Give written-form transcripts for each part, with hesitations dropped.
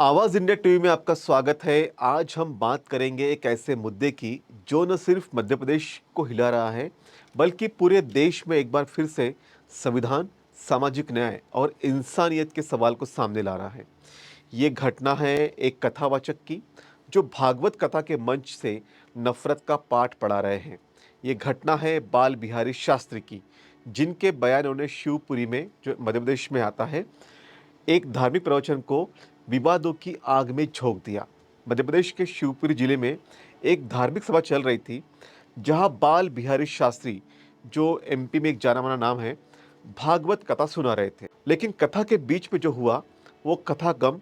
आवाज़ India TV में आपका स्वागत है। आज हम बात करेंगे एक ऐसे मुद्दे की जो न सिर्फ मध्य प्रदेश को हिला रहा है, बल्कि पूरे देश में एक बार फिर से संविधान, सामाजिक न्याय और इंसानियत के सवाल को सामने ला रहा है। ये घटना है एक कथावाचक की, जो भागवत कथा के मंच से नफ़रत का पाठ पढ़ा रहे हैं। ये घटना है बाल बिहारी शास्त्री की, जिनके बयानों ने शिवपुरी में, जो मध्य प्रदेश में आता है, एक धार्मिक प्रवचन को विवादों की आग में झोंक दिया। मध्य प्रदेश के शिवपुरी जिले में एक धार्मिक सभा चल रही थी, जहां बाल बिहारी शास्त्री, जो एमपी में एक जाना-माना नाम है, भागवत कथा सुना रहे थे। लेकिन कथा के बीच में जो हुआ, वो कथा कम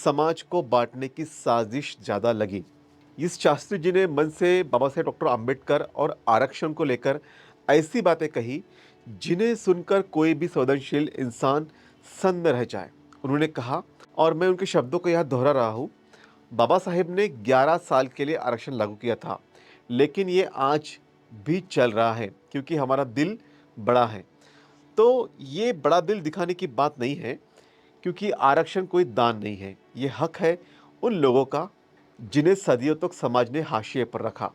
समाज को बांटने की साजिश ज़्यादा लगी। इस शास्त्री जी ने मन से बाबा साहेब डॉक्टर आम्बेडकर और आरक्षण को लेकर ऐसी बातें कही, जिन्हें सुनकर कोई भी संवेदनशील इंसान सन्न रह जाए। उन्होंने कहा, और मैं उनके शब्दों को यहाँ दोहरा रहा हूँ, बाबा साहेब ने 11 साल के लिए आरक्षण लागू किया था, लेकिन ये आज भी चल रहा है क्योंकि हमारा दिल बड़ा है। तो ये बड़ा दिल दिखाने की बात नहीं है, क्योंकि आरक्षण कोई दान नहीं है, ये हक है उन लोगों का जिन्हें सदियों तक समाज ने हाशिए पर रखा।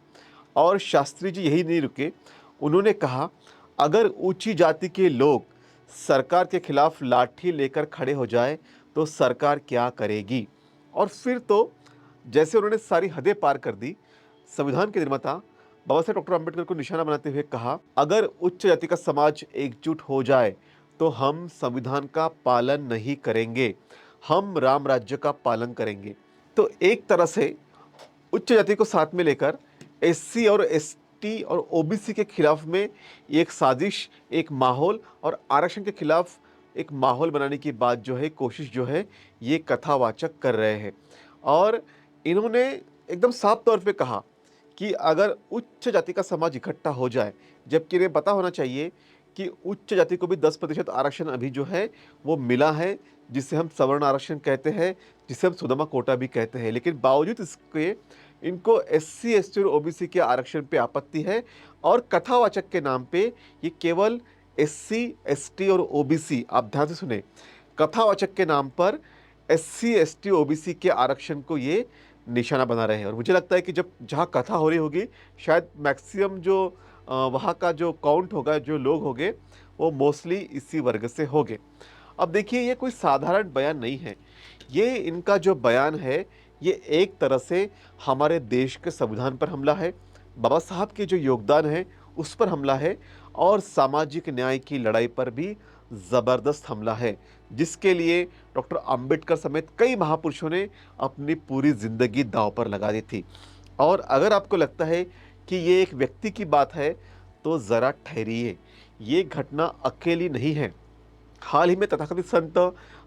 और शास्त्री जी यही नहीं रुके, उन्होंने कहा, अगर ऊंची जाति के लोग सरकार के खिलाफ लाठी लेकर खड़े हो जाए तो सरकार क्या करेगी। और फिर तो जैसे उन्होंने सारी हदें पार कर दी, संविधान के निर्माता बाबा साहेब डॉक्टर अम्बेडकर को निशाना बनाते हुए कहा, अगर उच्च जाति का समाज एकजुट हो जाए तो हम संविधान का पालन नहीं करेंगे, हम राम राज्य का पालन करेंगे। तो एक तरह से उच्च जाति को साथ में लेकर एससी और एसटी और ओबीसी के खिलाफ में ये एक साजिश, एक माहौल और आरक्षण के खिलाफ एक माहौल बनाने की बात जो है, कोशिश जो है, ये कथावाचक कर रहे हैं। और इन्होंने एकदम साफ तौर पे कहा कि अगर उच्च जाति का समाज इकट्ठा हो जाए, जबकि इन्हें पता होना चाहिए कि उच्च जाति को भी 10% आरक्षण अभी जो है वो मिला है, जिसे हम सवर्ण आरक्षण कहते हैं, जिसे हम सुदामा कोटा भी कहते हैं। लेकिन बावजूद इसके इनको एससी, एसटी और ओबीसी के आरक्षण पे आपत्ति है, और कथावाचक के नाम पे ये केवल एससी, एसटी और ओबीसी, आप ध्यान से सुने, कथावाचक के नाम पर एससी, एसटी, ओबीसी के आरक्षण को ये निशाना बना रहे हैं। और मुझे लगता है कि जब जहाँ कथा हो रही होगी, शायद मैक्सिमम जो वहाँ का जो काउंट होगा, जो लोग होंगे, वो मोस्टली इसी वर्ग से होंगे। अब देखिए, ये कोई साधारण बयान नहीं है। ये इनका जो बयान है, ये एक तरह से हमारे देश के संविधान पर हमला है, बाबा साहब के जो योगदान है उस पर हमला है, और सामाजिक न्याय की लड़ाई पर भी ज़बरदस्त हमला है, जिसके लिए डॉक्टर अंबेडकर समेत कई महापुरुषों ने अपनी पूरी ज़िंदगी दांव पर लगा दी थी। और अगर आपको लगता है कि ये एक व्यक्ति की बात है, तो ज़रा ठहरिए, ये घटना अकेली नहीं है। हाल ही में तथाकथित संत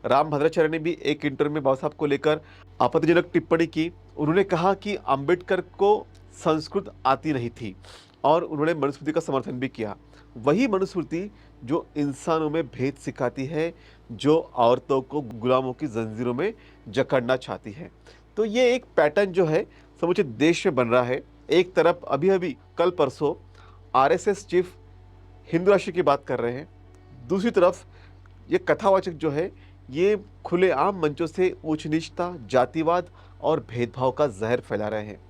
रामभद्राचार्य ने भी एक इंटरव्यू में बाबा साहब को लेकर आपत्तिजनक टिप्पणी की। उन्होंने कहा कि अंबेडकर को संस्कृत आती नहीं थी, और उन्होंने मनुस्मृति का समर्थन भी किया। वही मनुस्मृति जो इंसानों में भेद सिखाती है, जो औरतों को गुलामों की जंजीरों में जकड़ना चाहती है। तो ये एक पैटर्न जो है समूचे देश में बन रहा है। एक तरफ अभी-अभी कल परसों आरएसएस चीफ हिंदू राष्ट्र की बात कर रहे हैं। दूसरी तरफ ये कथावाचक जो है, ये खुलेआम मंचों से ऊंच नीचता, जातिवाद और भेदभाव का जहर फैला रहे हैं।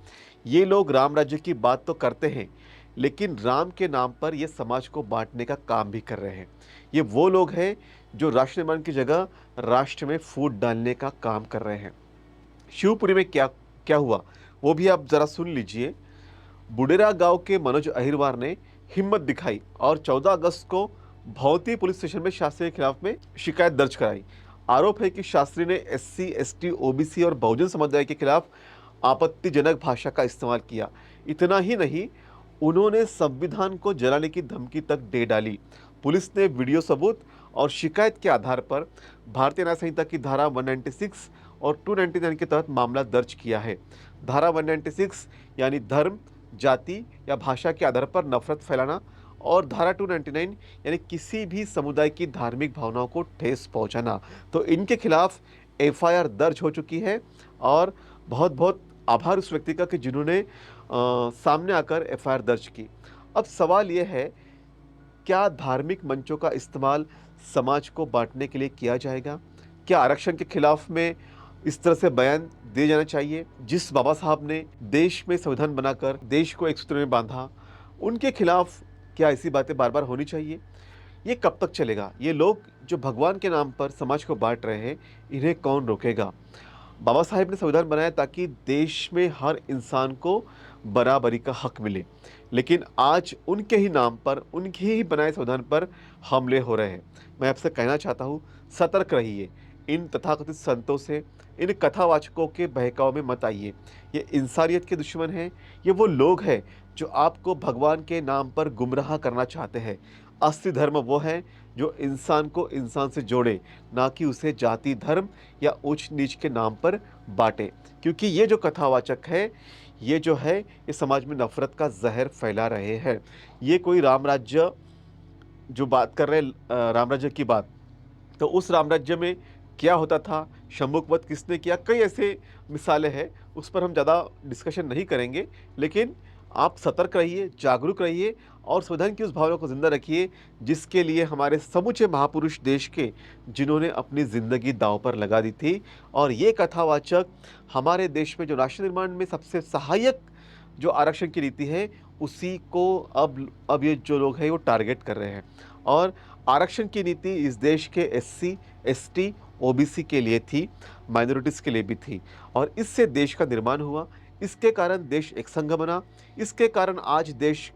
ये लोग राम राज्य की बात तो करते हैं, लेकिन राम के नाम पर ये समाज को बांटने का काम भी कर रहे हैं। ये वो लोग हैं जो राष्ट्र निर्माण की जगह राष्ट्र में फूट डालने का काम कर रहे हैं। शिवपुरी में क्या क्या हुआ, वो भी आप जरा सुन लीजिए। बुडेरा गांव के मनोज अहिरवार ने हिम्मत दिखाई और 14 अगस्त को भौती पुलिस स्टेशन में शास्त्री के खिलाफ में शिकायत दर्ज कराई। आरोप है कि शास्त्री ने एससी, एसटी, ओबीसी और बहुजन समुदाय के खिलाफ आपत्तिजनक भाषा का इस्तेमाल किया। इतना ही नहीं, उन्होंने संविधान को जलाने की धमकी तक दे डाली। पुलिस ने वीडियो सबूत और शिकायत के आधार पर भारतीय न्याय संहिता की धारा 196 और 299 के तहत मामला दर्ज किया है। धारा 196 यानी धर्म, जाति या भाषा के आधार पर नफरत फैलाना, और धारा 299 यानी किसी भी समुदाय की धार्मिक भावनाओं को ठेस पहुंचाना। तो इनके खिलाफ एफआईआर दर्ज हो चुकी है, और बहुत बहुत आभार उस व्यक्ति का कि जिन्होंने सामने आकर एफआईआर दर्ज की। अब सवाल यह है, क्या धार्मिक मंचों का इस्तेमाल समाज को बांटने के लिए किया जाएगा? क्या आरक्षण के खिलाफ में इस तरह से बयान दिए जाना चाहिए। जिस बाबा साहब ने देश में संविधान बनाकर देश को एक सूत्र में बांधा, उनके खिलाफ क्या ऐसी बातें बार-बार होनी चाहिए? ये कब तक चलेगा? ये लोग जो भगवान के नाम पर समाज को बाँट रहे हैं, इन्हें कौन रोकेगा? बाबा साहेब ने संविधान बनाया ताकि देश में हर इंसान को बराबरी का हक मिले। लेकिन आज उनके ही नाम पर, उनके ही बनाए संविधान पर हमले हो रहे हैं। मैं आपसे कहना चाहता हूँ, सतर्क रहिए। इन तथाकथित संतों से, इन कथावाचकों के बहकावे में मत आइए। ये इंसानियत के दुश्मन हैं। ये वो लोग हैं जो आपको भगवान के नाम पर गुमराह करना चाहते हैं। असली धर्म वो है जो इंसान को इंसान से जोड़े, ना कि उसे जाति, धर्म या ऊंच-नीच के नाम पर बाँटे। क्योंकि ये जो कथावाचक है, ये जो है, ये समाज में नफ़रत का ज़हर फैला रहे हैं। ये कोई राम राज्य जो बात कर रहे हैं, राम राज्य की बात, तो उस राम राज्य में क्या होता था, शंभुक वध किसने किया, कई ऐसे मिसालें हैं, उस पर हम ज़्यादा डिस्कशन नहीं करेंगे। लेकिन आप सतर्क रहिए, जागरूक रहिए और संविधान की उस भावना को ज़िंदा रखिए, जिसके लिए हमारे समूचे महापुरुष देश के, जिन्होंने अपनी ज़िंदगी दाँव पर लगा दी थी। और ये कथावाचक हमारे देश में जो राष्ट्र निर्माण में सबसे सहायक जो आरक्षण की नीति है, उसी को अब ये जो लोग हैं वो टारगेट कर रहे हैं। और आरक्षण की नीति इस देश के एससी, एसटी, ओबीसी के लिए थी, माइनॉरिटीज़ के लिए भी थी और इससे देश का निर्माण हुआ। इसके कारण देश एक संघ बना। इसके कारण आज देश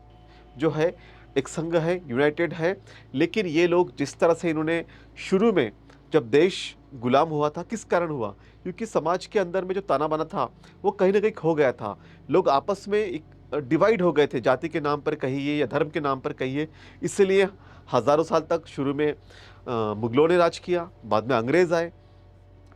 जो है एक संघ है, यूनाइटेड है। लेकिन ये लोग जिस तरह से इन्होंने शुरू में, जब देश गुलाम हुआ था, किस कारण हुआ? क्योंकि समाज के अंदर में जो ताना-बाना था, वो कहीं न कहीं खो गया था। लोग आपस में एक डिवाइड हो गए थे, जाति के नाम पर कहिए या धर्म के नाम पर कहिए। इसलिए हज़ारों साल तक शुरू में मुगलों ने राज किया, बाद में अंग्रेज़ आए।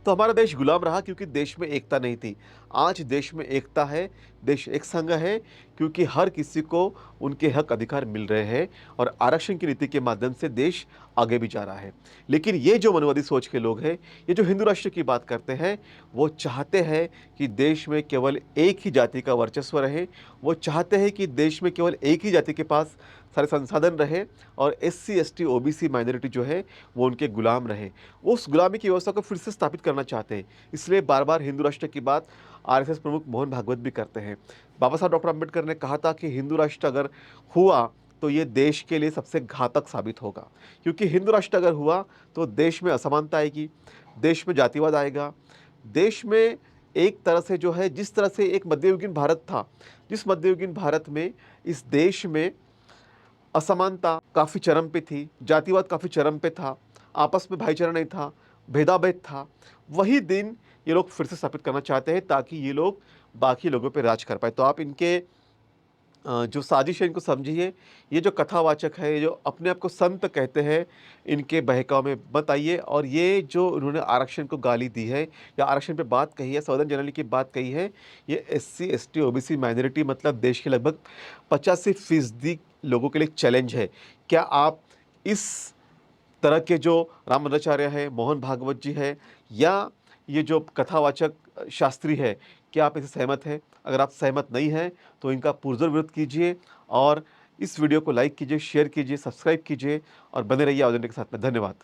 तो हमारा देश गुलाम रहा क्योंकि देश में एकता नहीं थी। आज देश में एकता है, देश एक संघ है, क्योंकि हर किसी को उनके हक अधिकार मिल रहे हैं और आरक्षण की नीति के माध्यम से देश आगे भी जा रहा है। लेकिन ये जो मनवादी सोच के लोग हैं, ये जो हिंदू राष्ट्र की बात करते हैं, वो चाहते हैं कि देश में केवल एक ही जाति का वर्चस्व रहे। वो चाहते हैं कि देश में केवल एक ही जाति के पास सारे संसाधन रहे और एससी, एसटी, ओबीसी माइनॉरिटी जो है, वो उनके गुलाम रहे। उस गुलामी की व्यवस्था को फिर से स्थापित करना चाहते हैं। इसलिए बार-बार हिंदू राष्ट्र की बात आरएसएस प्रमुख मोहन भागवत भी करते हैं। बाबा साहब डॉक्टर अम्बेडकर ने कहा था कि हिंदू राष्ट्र अगर हुआ, तो ये देश के लिए सबसे घातक साबित होगा। क्योंकि हिंदू राष्ट्र अगर हुआ, तो देश में असमानता आएगी, देश में जातिवाद आएगा, देश में एक तरह से जो है, जिस तरह से एक मध्ययुगीन भारत था, जिस मध्ययुगीन भारत में इस देश में असमानता काफ़ी चरम पे थी, जातिवाद काफ़ी चरम पे था, आपस में भाईचारा नहीं था, भेदाभेद था। वही दिन ये लोग फिर से स्थापित करना चाहते हैं ताकि ये लोग बाकी लोगों पे राज कर पाएँ। तो आप इनके जो साजिश है इनको समझिए। ये जो कथावाचक है, ये जो अपने आप को संत कहते हैं, इनके बहकावे में मत आइए। और ये जो उन्होंने आरक्षण को गाली दी है या आरक्षण पे बात कही है, संविधान जनरली की बात कही है, ये एससी, एसटी, ओबीसी माइनॉरिटी मतलब देश के लगभग 85% लोगों के लिए चैलेंज है। क्या आप इस तरह के जो रामानुजाचार्य है, मोहन भागवत जी है या ये जो कथावाचक शास्त्री है, क्या आप इससे सहमत हैं? अगर आप सहमत नहीं हैं, तो इनका पुरज़ोर विरोध कीजिए और इस वीडियो को लाइक कीजिए, शेयर कीजिए, सब्सक्राइब कीजिए और बने रहिए आउर जनता के साथ में। धन्यवाद।